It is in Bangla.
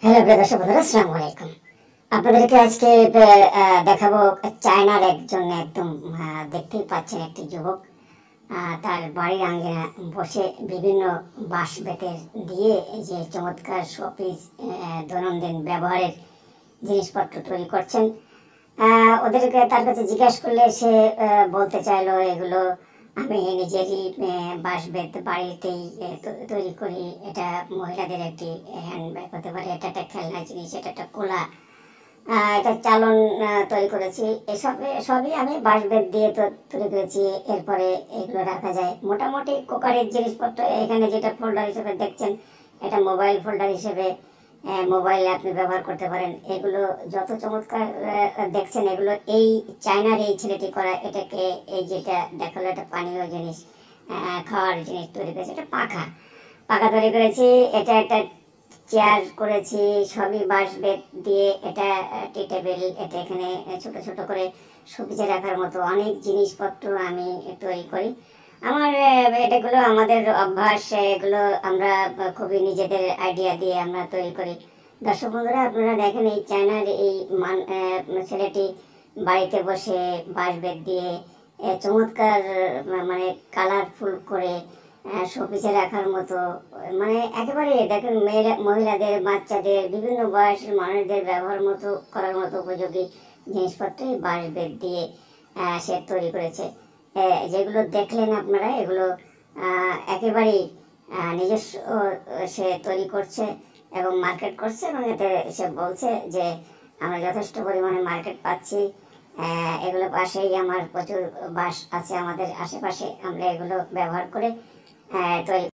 হ্যালো প্রিয় দর্শক বন্ধুরা, আসসালামু আলাইকুম। আপনাদেরকে আজকে দেখাবো চায়নার একজন একদম দেখতেই পাচ্ছেন একটি যুবক তার বাড়ির আঙ্গিনা বসে বিভিন্ন বাঁশ বেতের দিয়ে এই যে চমৎকার শোপিস দৈনন্দিন ব্যবহারের জিনিসপত্র তৈরি করছেন। ওদেরকে তার কাছে জিজ্ঞাসা করলে সে বলতে চাইলো এগুলো আমি নিজেরই বাঁশ বেত বাড়িতেই তৈরি করি। এটা মহিলাদের একটি হ্যান্ড ব্যাগ হতে পারে, এটা একটা খেলনা জিনিস, এটা একটা কোলা, এটা চালন তৈরি করেছি। সবই আমি বাঁশ বেত দিয়ে তো তৈরি করেছি। এরপরে এগুলো রাখা যায় মোটামুটি কুকারের জিনিসপত্র। এখানে যেটা ফোল্ডার হিসেবে দেখছেন, এটা মোবাইল ফোল্ডার হিসেবে মোবাইলে আপনি ব্যবহার করতে পারেন। এগুলো যত চমৎকার দেখছেন, এগুলো এই চায়নার এই ছেলেটি করা। এটাকে এই যেটা দেখালো, এটা পানীয় জিনিস, খাওয়ার জিনিস তৈরি করেছে। এটা পাখা পাখা তৈরি করেছি। এটা একটা চেয়ার করেছি, সবই বাঁশ বেত দিয়ে। এটা টি টেবিল, এটা এখানে ছোট ছোট করে সবজি রাখার মতো অনেক জিনিসপত্র আমি তৈরি করি। আমার এটাগুলো আমাদের অভ্যাস, এগুলো আমরা খুবই নিজেদের আইডিয়া দিয়ে আমরা তৈরি করি। দর্শক বন্ধুরা, আপনারা দেখেন এই চায়নার এই ছেলেটি বাড়িতে বসে বাঁশ বেত দিয়ে চমৎকার মানে কালারফুল করে শোপিসে রাখার মতো, মানে একেবারে দেখেন মহিলাদের, বাচ্চাদের, বিভিন্ন বয়সের মানুষদের ব্যবহার মতো করার মতো উপযোগী জিনিসপত্রই বাঁশ বেত দিয়ে সে তৈরি করেছে। যেগুলো দেখলেন আপনারা, এগুলো একেবারেই নিজস্ব সে তৈরি করছে এবং মার্কেট করছে, এবং এতে সে বলছে যে আমরা যথেষ্ট পরিমাণে মার্কেট পাচ্ছি। এগুলো পাশেই আমার প্রচুর বাঁশ আছে, আমাদের আশেপাশে আমরা এগুলো ব্যবহার করে তৈরি